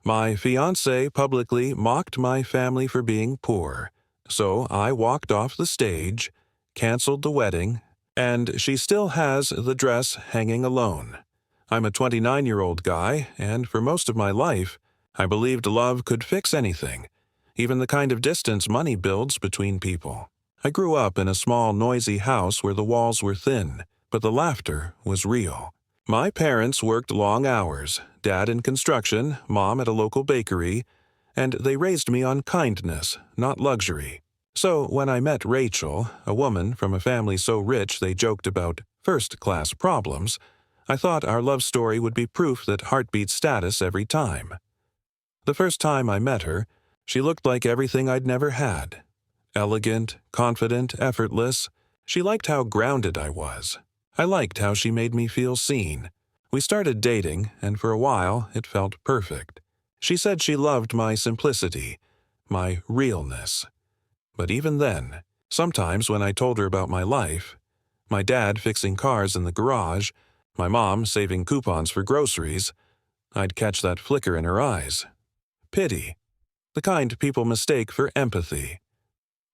My fiancée publicly mocked my family for being poor, so I walked off the stage, canceled the wedding, and she still has the dress hanging alone. I'm a 29-year-old guy, and for most of my life, I believed love could fix anything, even the kind of distance money builds between people. I grew up in a small, noisy house where the walls were thin, but the laughter was real. My parents worked long hours, dad in construction, mom at a local bakery, and they raised me on kindness, not luxury. So when I met Rachel, a woman from a family so rich they joked about first-class problems, I thought our love story would be proof that heartbeat status every time. The first time I met her, she looked like everything I'd never had. Elegant, confident, effortless. She liked how grounded I was. I liked how she made me feel seen. We started dating, and for a while it felt perfect. She said she loved my simplicity, my realness. But even then, sometimes when I told her about my life, my dad fixing cars in the garage, my mom saving coupons for groceries, I'd catch that flicker in her eyes. Pity. The kind people mistake for empathy.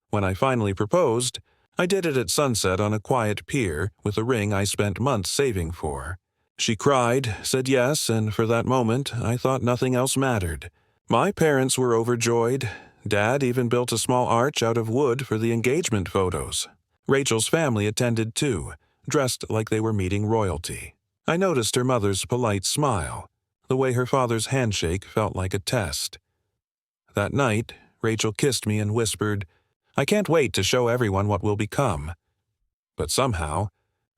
When I finally proposed, I did it at sunset on a quiet pier with a ring I spent months saving for. She cried, said yes, and for that moment I thought nothing else mattered. My parents were overjoyed. Dad even built a small arch out of wood for the engagement photos. Rachel's family attended too, dressed like they were meeting royalty. I noticed her mother's polite smile. The way her father's handshake felt like a test. That night, Rachel kissed me and whispered, "I can't wait to show everyone what we'll become." But somehow,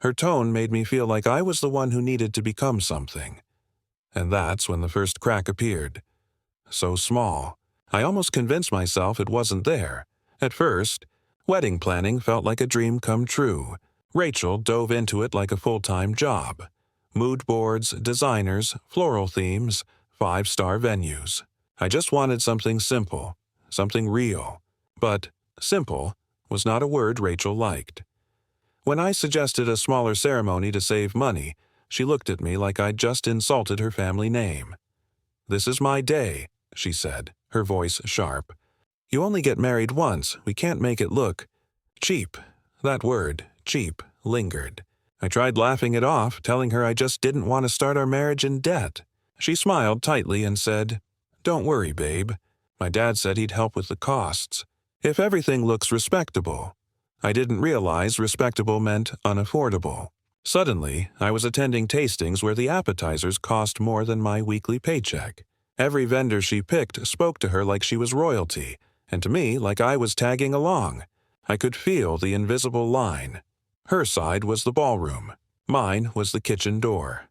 her tone made me feel like I was the one who needed to become something. And that's when the first crack appeared. So small, I almost convinced myself it wasn't there. At first, wedding planning felt like a dream come true. Rachel dove into it like a full-time job. Mood boards, designers, floral themes, 5-star venues. I just wanted something simple, something real. But simple was not a word Rachel liked. When I suggested a smaller ceremony to save money, she looked at me like I'd just insulted her family name. "This is my day," she said, her voice sharp. "You only get married once. We can't make it look cheap." That word, cheap, lingered. I tried laughing it off, telling her I just didn't want to start our marriage in debt. She smiled tightly and said, "Don't worry, babe. My dad said he'd help with the costs. If everything looks respectable." I didn't realize respectable meant unaffordable. Suddenly, I was attending tastings where the appetizers cost more than my weekly paycheck. Every vendor she picked spoke to her like she was royalty, and to me like I was tagging along. I could feel the invisible line. Her side was the ballroom. Mine was the kitchen door.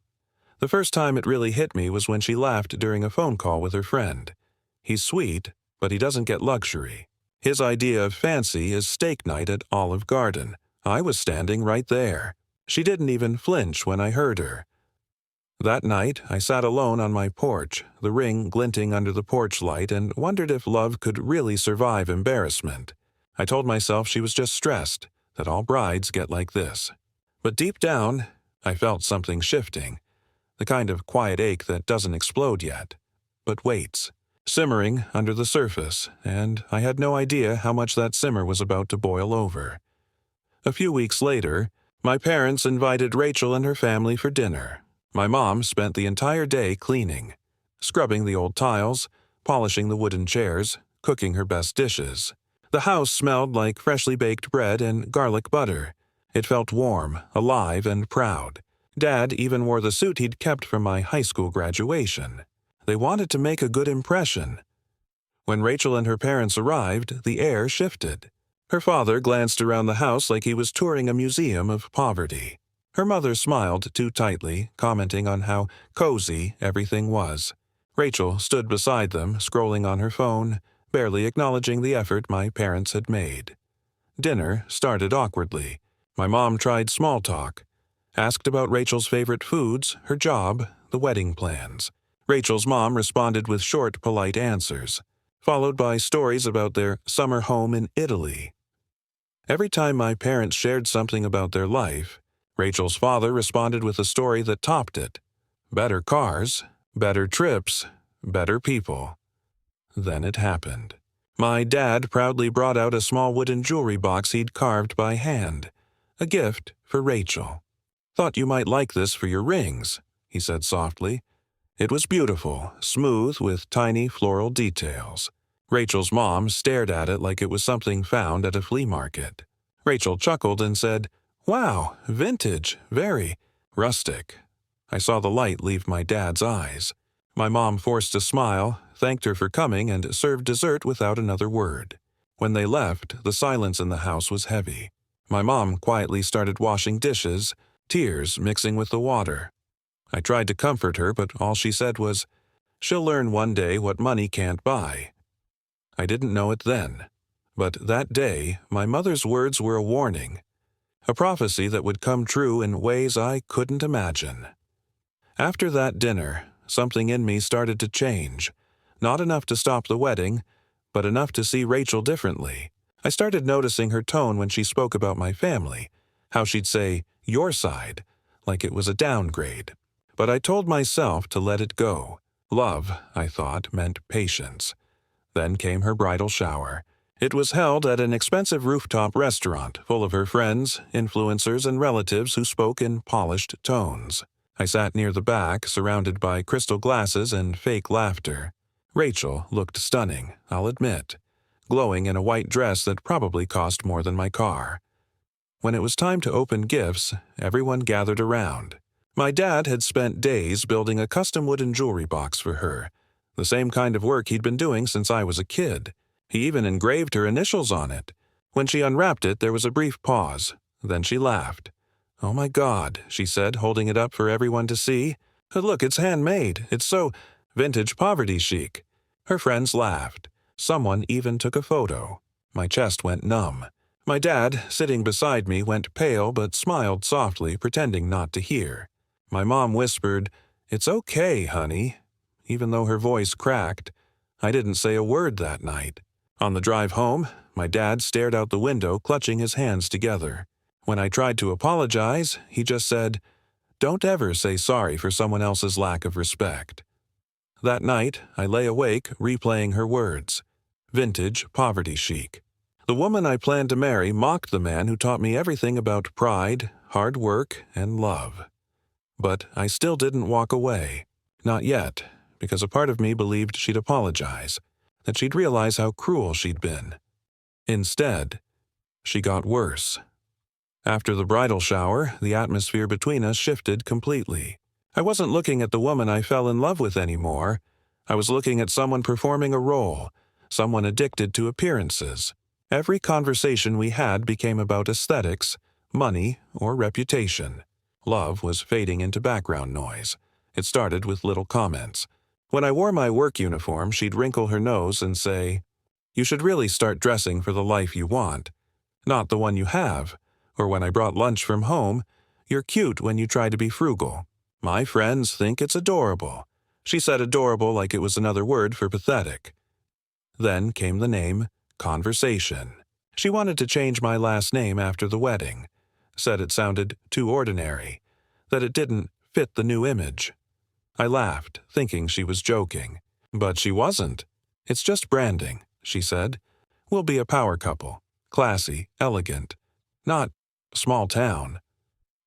The first time it really hit me was when she laughed during a phone call with her friend. "He's sweet, but he doesn't get luxury. His idea of fancy is steak night at Olive Garden." I was standing right there. She didn't even flinch when I heard her. That night, I sat alone on my porch, the ring glinting under the porch light, and wondered if love could really survive embarrassment. I told myself she was just stressed, that all brides get like this. But deep down, I felt something shifting, the kind of quiet ache that doesn't explode yet, but waits, simmering under the surface, and I had no idea how much that simmer was about to boil over. A few weeks later, my parents invited Rachel and her family for dinner. My mom spent the entire day cleaning, scrubbing the old tiles, polishing the wooden chairs, cooking her best dishes. The house smelled like freshly baked bread and garlic butter. It felt warm, alive, and proud. Dad even wore the suit he'd kept from my high school graduation. They wanted to make a good impression. When Rachel and her parents arrived, the air shifted. Her father glanced around the house like he was touring a museum of poverty. Her mother smiled too tightly, commenting on how cozy everything was. Rachel stood beside them, scrolling on her phone, barely acknowledging the effort my parents had made. Dinner started awkwardly. My mom tried small talk, asked about Rachel's favorite foods, her job, the wedding plans. Rachel's mom responded with short, polite answers, followed by stories about their summer home in Italy. Every time my parents shared something about their life, Rachel's father responded with a story that topped it. Better cars, better trips, better people. Then it happened. My dad proudly brought out a small wooden jewelry box he'd carved by hand. A gift for Rachel. "Thought you might like this for your rings," he said softly. It was beautiful, smooth with tiny floral details. Rachel's mom stared at it like it was something found at a flea market. Rachel chuckled and said, "Wow, vintage, very rustic." I saw the light leave my dad's eyes. My mom forced a smile, thanked her for coming, and served dessert without another word. When they left, the silence in the house was heavy. My mom quietly started washing dishes, tears mixing with the water. I tried to comfort her, but all she said was, "She'll learn one day what money can't buy." I didn't know it then, but that day my mother's words were a warning, a prophecy that would come true in ways I couldn't imagine. After that dinner, something in me started to change, not enough to stop the wedding, but enough to see Rachel differently. I started noticing her tone when she spoke about my family, how she'd say, "your side," like it was a downgrade. But I told myself to let it go. Love, I thought, meant patience. Then came her bridal shower. It was held at an expensive rooftop restaurant full of her friends, influencers, and relatives who spoke in polished tones. I sat near the back, surrounded by crystal glasses and fake laughter. Rachel looked stunning, I'll admit, glowing in a white dress that probably cost more than my car. When it was time to open gifts, everyone gathered around. My dad had spent days building a custom wooden jewelry box for her, the same kind of work he'd been doing since I was a kid. He even engraved her initials on it. When she unwrapped it, there was a brief pause. Then she laughed. "Oh my God," she said, holding it up for everyone to see. "Look, it's handmade. It's so vintage poverty chic." Her friends laughed. Someone even took a photo. My chest went numb. My dad, sitting beside me, went pale but smiled softly, pretending not to hear. My mom whispered, "It's okay, honey." Even though her voice cracked, I didn't say a word that night. On the drive home, my dad stared out the window, clutching his hands together. When I tried to apologize, he just said, "Don't ever say sorry for someone else's lack of respect." That night, I lay awake, replaying her words. Vintage poverty chic. The woman I planned to marry mocked the man who taught me everything about pride, hard work, and love. But I still didn't walk away. Not yet, because a part of me believed she'd apologize, that she'd realize how cruel she'd been. Instead, she got worse. After the bridal shower, the atmosphere between us shifted completely. I wasn't looking at the woman I fell in love with anymore. I was looking at someone performing a role, someone addicted to appearances. Every conversation we had became about aesthetics, money, or reputation. Love was fading into background noise. It started with little comments. When I wore my work uniform, she'd wrinkle her nose and say, "You should really start dressing for the life you want, not the one you have." Or when I brought lunch from home, "You're cute when you try to be frugal. My friends think it's adorable." She said adorable like it was another word for pathetic. Then came the name Conversation. She wanted to change my last name after the wedding. Said it sounded too ordinary, that it didn't fit the new image. I laughed, thinking she was joking. But she wasn't. "It's just branding," she said. "We'll be a power couple. Classy, elegant. Not small town."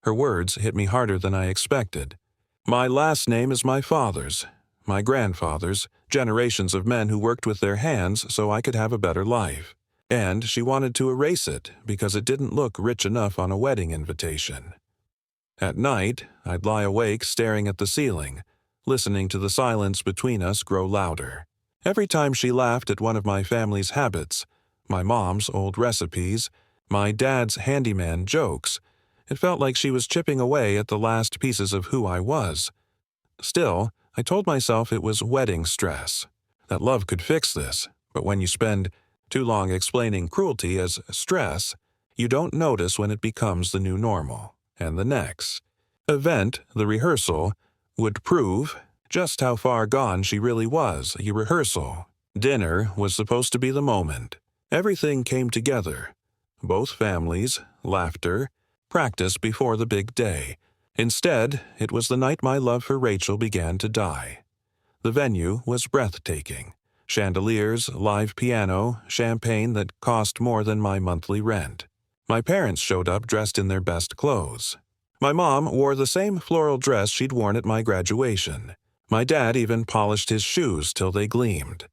Her words hit me harder than I expected. My last name is my father's, my grandfather's, generations of men who worked with their hands so I could have a better life. And she wanted to erase it because it didn't look rich enough on a wedding invitation. At night, I'd lie awake staring at the ceiling, listening to the silence between us grow louder. Every time she laughed at one of my family's habits, my mom's old recipes, my dad's handyman jokes, it felt like she was chipping away at the last pieces of who I was. Still, I told myself it was wedding stress, that love could fix this, but when you spend too long explaining cruelty as stress, you don't notice when it becomes the new normal. And the next event, the rehearsal, would prove just how far gone she really was. A rehearsal. Dinner was supposed to be the moment. Everything came together. Both families, laughter, practice before the big day. Instead, it was the night my love for Rachel began to die. The venue was breathtaking. Chandeliers, live piano, champagne that cost more than my monthly rent. My parents showed up dressed in their best clothes. My mom wore the same floral dress she'd worn at my graduation. My dad even polished his shoes till they gleamed.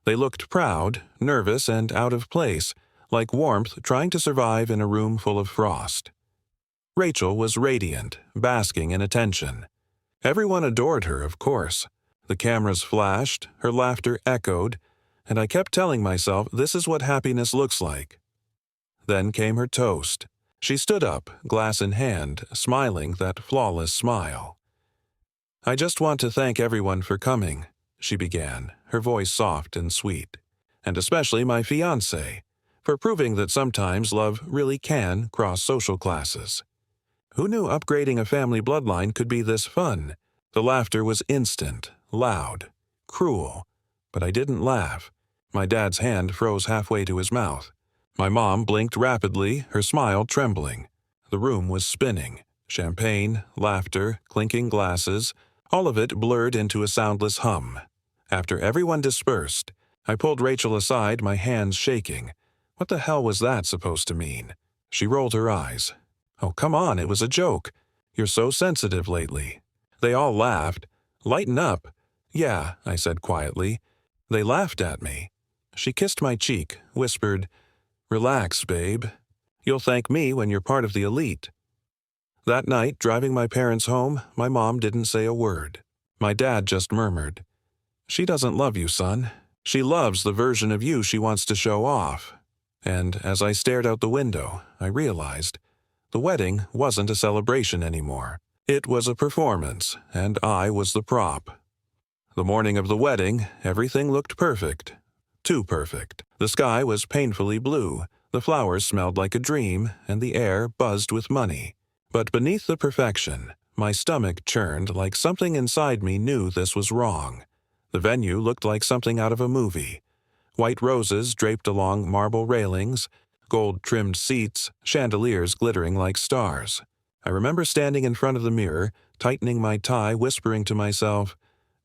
They looked proud, nervous, and out of place, like warmth trying to survive in a room full of frost. Rachel was radiant, basking in attention. Everyone adored her, of course. The cameras flashed, her laughter echoed, and I kept telling myself this is what happiness looks like. Then came her toast. She stood up, glass in hand, smiling that flawless smile. "I just want to thank everyone for coming," she began, her voice soft and sweet, "and especially my fiancé, for proving that sometimes love really can cross social classes. Who knew upgrading a family bloodline could be this fun?" The laughter was instant, loud, cruel, but I didn't laugh. My dad's hand froze halfway to his mouth. My mom blinked rapidly, her smile trembling. The room was spinning. Champagne, laughter, clinking glasses, all of it blurred into a soundless hum. After everyone dispersed, I pulled Rachel aside, my hands shaking. What the hell was that supposed to mean? She rolled her eyes. "Oh, come on, it was a joke. You're so sensitive lately." They all laughed. "Lighten up." "Yeah," I said quietly. "They laughed at me." She kissed my cheek, whispered, "Relax, babe. You'll thank me when you're part of the elite." That night, driving my parents home, my mom didn't say a word. My dad just murmured, "She doesn't love you, son. She loves the version of you she wants to show off." And as I stared out the window, I realized the wedding wasn't a celebration anymore. It was a performance, and I was the prop. The morning of the wedding, everything looked perfect. Too perfect. The sky was painfully blue, the flowers smelled like a dream, and the air buzzed with money. But beneath the perfection, my stomach churned like something inside me knew this was wrong. The venue looked like something out of a movie. White roses draped along marble railings, gold-trimmed seats, chandeliers glittering like stars. I remember standing in front of the mirror, tightening my tie, whispering to myself,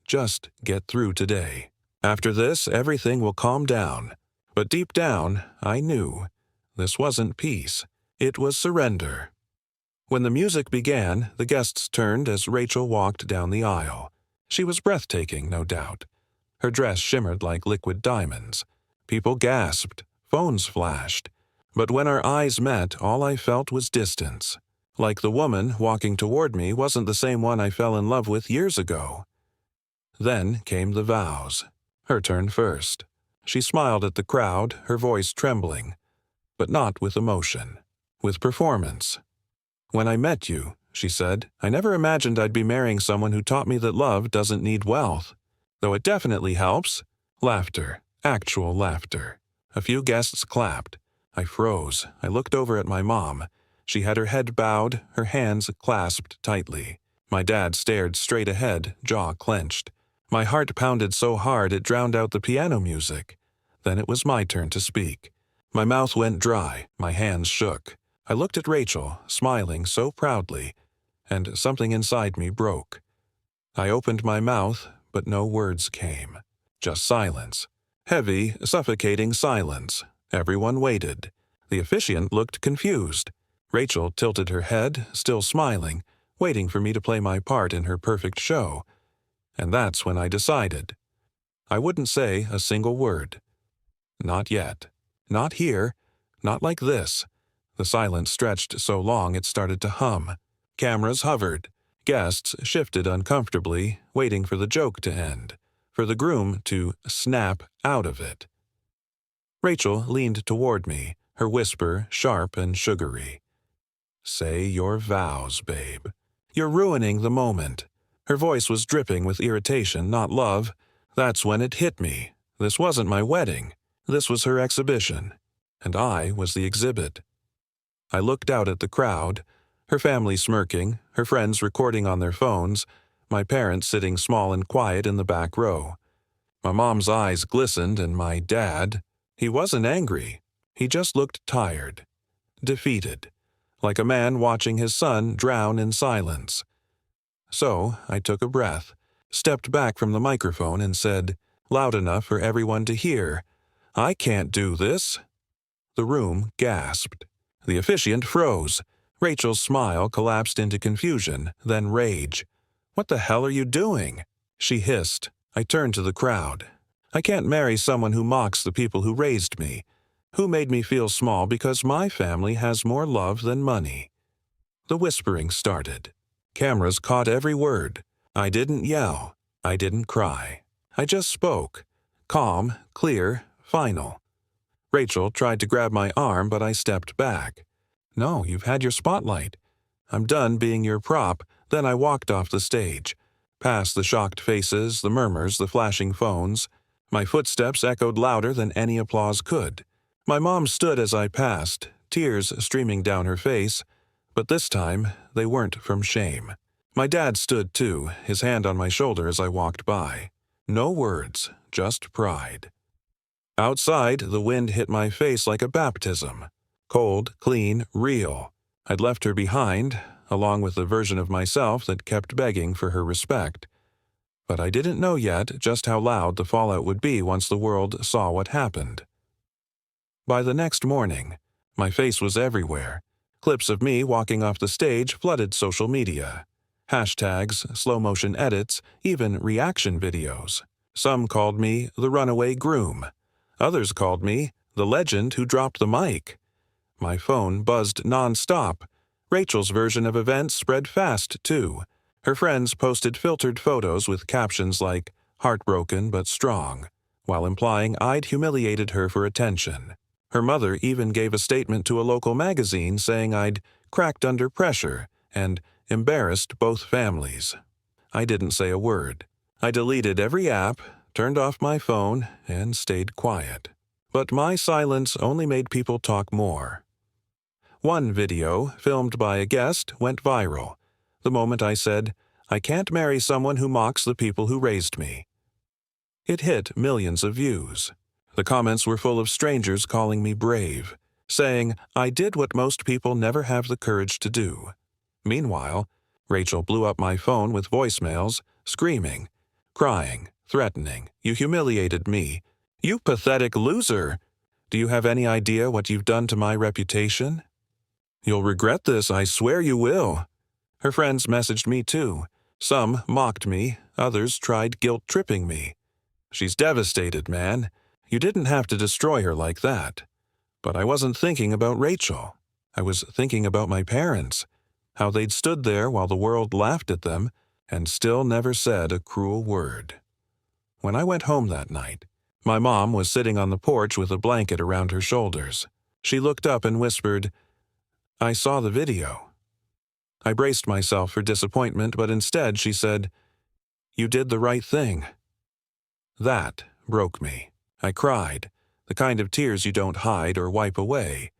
"Just get through today. After this, everything will calm down." But deep down, I knew this wasn't peace. It was surrender. When the music began, the guests turned as Rachel walked down the aisle. She was breathtaking, no doubt. Her dress shimmered like liquid diamonds. People gasped. Phones flashed. But when our eyes met, all I felt was distance. Like the woman walking toward me wasn't the same one I fell in love with years ago. Then came the vows. Her turn first. She smiled at the crowd, her voice trembling, but not with emotion, with performance. "When I met you," she said, "I never imagined I'd be marrying someone who taught me that love doesn't need wealth. Though it definitely helps." Laughter, actual laughter. A few guests clapped. I froze. I looked over at my mom. She had her head bowed, her hands clasped tightly. My dad stared straight ahead, jaw clenched. My heart pounded so hard it drowned out the piano music. Then it was my turn to speak. My mouth went dry, my hands shook. I looked at Rachel, smiling so proudly, and something inside me broke. I opened my mouth, but no words came. Just silence. Heavy, suffocating silence. Everyone waited. The officiant looked confused. Rachel tilted her head, still smiling, waiting for me to play my part in her perfect show. And that's when I decided. I wouldn't say a single word. Not yet. Not here. Not like this. The silence stretched so long it started to hum. Cameras hovered. Guests shifted uncomfortably, waiting for the joke to end, for the groom to snap out of it. Rachel leaned toward me, her whisper sharp and sugary. "Say your vows, babe. You're ruining the moment." Her voice was dripping with irritation, not love. That's when it hit me. This wasn't my wedding. This was her exhibition. And I was the exhibit. I looked out at the crowd, her family smirking, her friends recording on their phones, my parents sitting small and quiet in the back row. My mom's eyes glistened, and my dad, he wasn't angry. He just looked tired, defeated, like a man watching his son drown in silence. So I took a breath, stepped back from the microphone and said, loud enough for everyone to hear, "I can't do this." The room gasped. The officiant froze. Rachel's smile collapsed into confusion, then rage. "What the hell are you doing?" she hissed. I turned to the crowd. "I can't marry someone who mocks the people who raised me, who made me feel small because my family has more love than money." The whispering started. Cameras caught every word. I didn't yell. I didn't cry. I just spoke. Calm, clear, final. Rachel tried to grab my arm, but I stepped back. "No, you've had your spotlight. I'm done being your prop." Then I walked off the stage, past the shocked faces, the murmurs, the flashing phones. My footsteps echoed louder than any applause could. My mom stood as I passed, tears streaming down her face, but this time they weren't from shame. My dad stood too, his hand on my shoulder as I walked by. No words, just pride. Outside, the wind hit my face like a baptism. Cold, clean, real. I'd left her behind, along with the version of myself that kept begging for her respect. But I didn't know yet just how loud the fallout would be once the world saw what happened. By the next morning, my face was everywhere. Clips of me walking off the stage flooded social media. Hashtags, slow-motion edits, even reaction videos. Some called me the runaway groom. Others called me the legend who dropped the mic. My phone buzzed non-stop. Rachel's version of events spread fast, too. Her friends posted filtered photos with captions like, "heartbroken but strong," while implying I'd humiliated her for attention. Her mother even gave a statement to a local magazine saying I'd cracked under pressure and embarrassed both families. I didn't say a word. I deleted every app, turned off my phone, and stayed quiet. But my silence only made people talk more. One video, filmed by a guest, went viral. The moment I said, "I can't marry someone who mocks the people who raised me." It hit millions of views. The comments were full of strangers calling me brave, saying I did what most people never have the courage to do. Meanwhile, Rachel blew up my phone with voicemails, screaming, crying, threatening, "You humiliated me. You pathetic loser. Do you have any idea what you've done to my reputation? You'll regret this, I swear you will." Her friends messaged me too. Some mocked me, others tried guilt-tripping me. "She's devastated, man. You didn't have to destroy her like that." But I wasn't thinking about Rachel. I was thinking about my parents, how they'd stood there while the world laughed at them and still never said a cruel word. When I went home that night, my mom was sitting on the porch with a blanket around her shoulders. She looked up and whispered, "I saw the video." I braced myself for disappointment, but instead she said, "You did the right thing." That broke me. I cried, the kind of tears you don't hide or wipe away.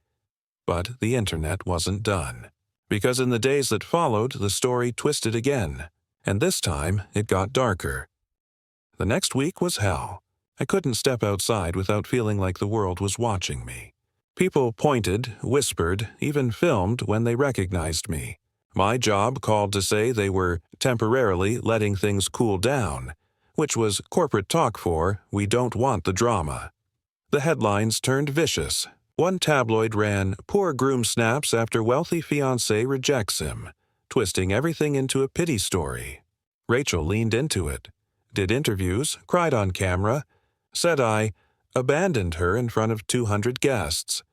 But the internet wasn't done. Because in the days that followed, the story twisted again, and this time it got darker. The next week was hell. I couldn't step outside without feeling like the world was watching me. People pointed, whispered, even filmed when they recognized me. My job called to say they were temporarily letting things cool down, which was corporate talk for, "We don't want the drama." The headlines turned vicious. One tabloid ran, "Poor groom snaps after wealthy fiancée rejects him," twisting everything into a pity story. Rachel leaned into it, did interviews, cried on camera, said I abandoned her in front of 200 guests.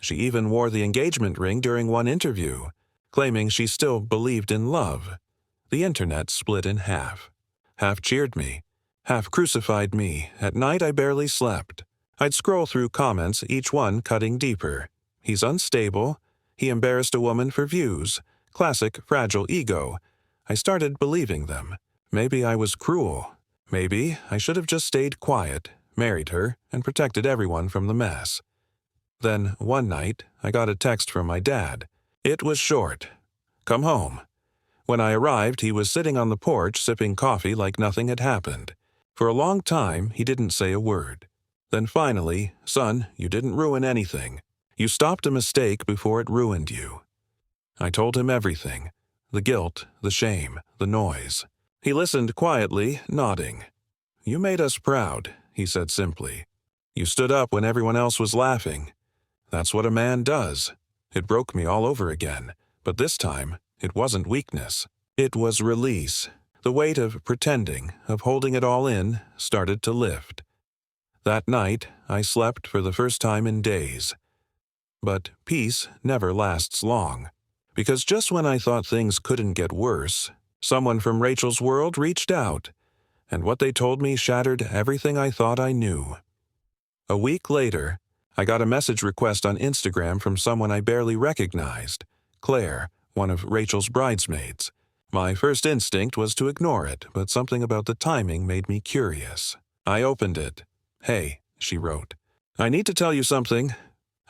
She even wore the engagement ring during one interview, claiming she still believed in love. The internet split in half. Half cheered me, half crucified me. At night I barely slept. I'd scroll through comments, each one cutting deeper. "He's unstable. He embarrassed a woman for views. Classic fragile ego." I started believing them. Maybe I was cruel. Maybe I should have just stayed quiet, married her, and protected everyone from the mess. Then, one night, I got a text from my dad. It was short. "Come home." When I arrived, he was sitting on the porch sipping coffee like nothing had happened. For a long time, he didn't say a word. Then finally, "Son, you didn't ruin anything. You stopped a mistake before it ruined you." I told him everything. The guilt, the shame, the noise. He listened quietly, nodding. "You made us proud," he said simply. "You stood up when everyone else was laughing. That's what a man does." It broke me all over again, but this time it wasn't weakness. It was release. The weight of pretending, of holding it all in, started to lift. That night, I slept for the first time in days. But peace never lasts long, because just when I thought things couldn't get worse, someone from Rachel's world reached out, and what they told me shattered everything I thought I knew. A week later, I got a message request on Instagram from someone I barely recognized, Claire, one of Rachel's bridesmaids. My first instinct was to ignore it, but something about the timing made me curious. I opened it. "Hey," she wrote. "I need to tell you something.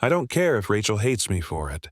I don't care if Rachel hates me for it."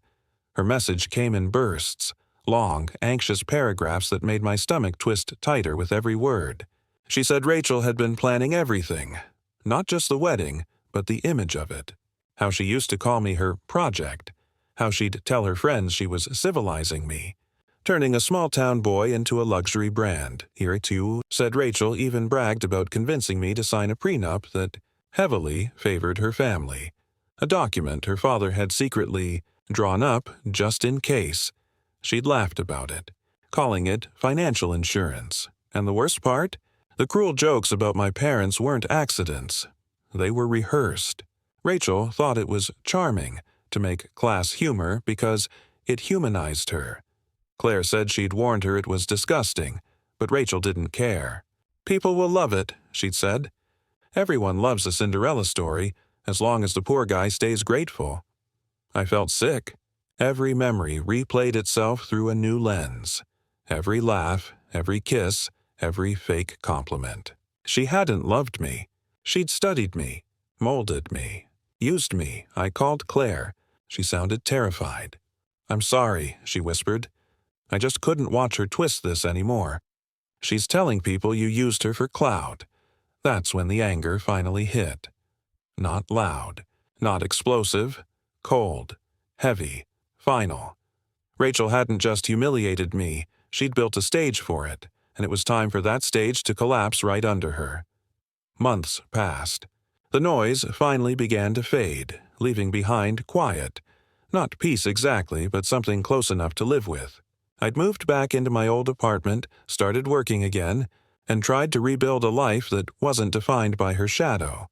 Her message came in bursts, long, anxious paragraphs that made my stomach twist tighter with every word. She said Rachel had been planning everything, not just the wedding, but the image of it. How she used to call me her project. How she'd tell her friends she was civilizing me, turning a small-town boy into a luxury brand. Here, too, said Rachel even bragged about convincing me to sign a prenup that heavily favored her family, a document her father had secretly drawn up just in case. She'd laughed about it, calling it financial insurance. And the worst part? The cruel jokes about my parents weren't accidents. They were rehearsed. Rachel thought it was charming to make class humor because it humanized her. Claire said she'd warned her it was disgusting, but Rachel didn't care. "People will love it," she'd said. "Everyone loves a Cinderella story, as long as the poor guy stays grateful." I felt sick. Every memory replayed itself through a new lens. Every laugh, every kiss, every fake compliment. She hadn't loved me. She'd studied me, molded me, used me. I called Claire. She sounded terrified. "I'm sorry," she whispered. "I just couldn't watch her twist this anymore. She's telling people you used her for clout." That's when the anger finally hit. Not loud, not explosive, cold, heavy, final. Rachel hadn't just humiliated me, she'd built a stage for it, and it was time for that stage to collapse right under her. Months passed. The noise finally began to fade, leaving behind quiet. Not peace exactly, but something close enough to live with. I'd moved back into my old apartment, started working again, and tried to rebuild a life that wasn't defined by her shadow.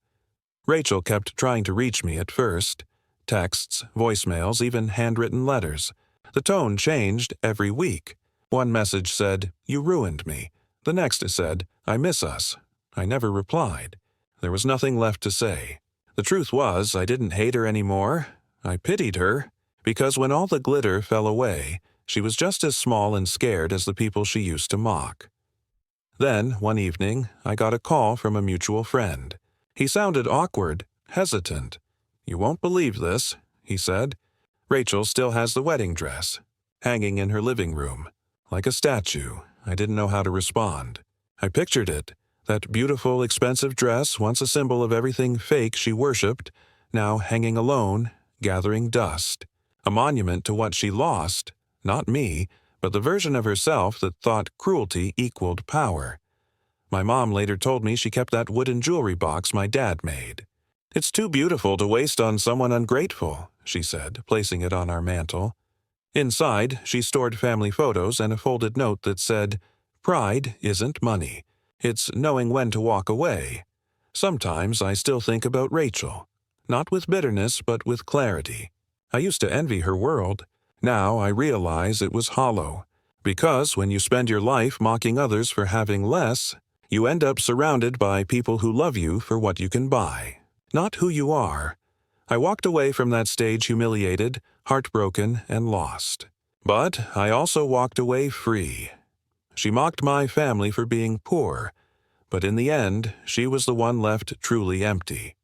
Rachel kept trying to reach me at first. Texts, voicemails, even handwritten letters. The tone changed every week. One message said, "You ruined me." The next said, "I miss us." I never replied. There was nothing left to say. The truth was, I didn't hate her anymore. I pitied her, because when all the glitter fell away, she was just as small and scared as the people she used to mock. Then, one evening, I got a call from a mutual friend. He sounded awkward, hesitant. "You won't believe this," he said. "Rachel still has the wedding dress, hanging in her living room, like a statue." I didn't know how to respond. I pictured it, that beautiful, expensive dress, once a symbol of everything fake she worshipped, now hanging alone, gathering dust. A monument to what she lost, not me, but the version of herself that thought cruelty equaled power. My mom later told me she kept that wooden jewelry box my dad made. "It's too beautiful to waste on someone ungrateful," she said, placing it on our mantel. Inside, she stored family photos and a folded note that said, "Pride isn't money. It's knowing when to walk away." Sometimes I still think about Rachel, not with bitterness but with clarity. I used to envy her world. Now I realize it was hollow, because when you spend your life mocking others for having less, you end up surrounded by people who love you for what you can buy, not who you are. I walked away from that stage humiliated, heartbroken, and lost. But I also walked away free. She mocked my family for being poor, but in the end, she was the one left truly empty.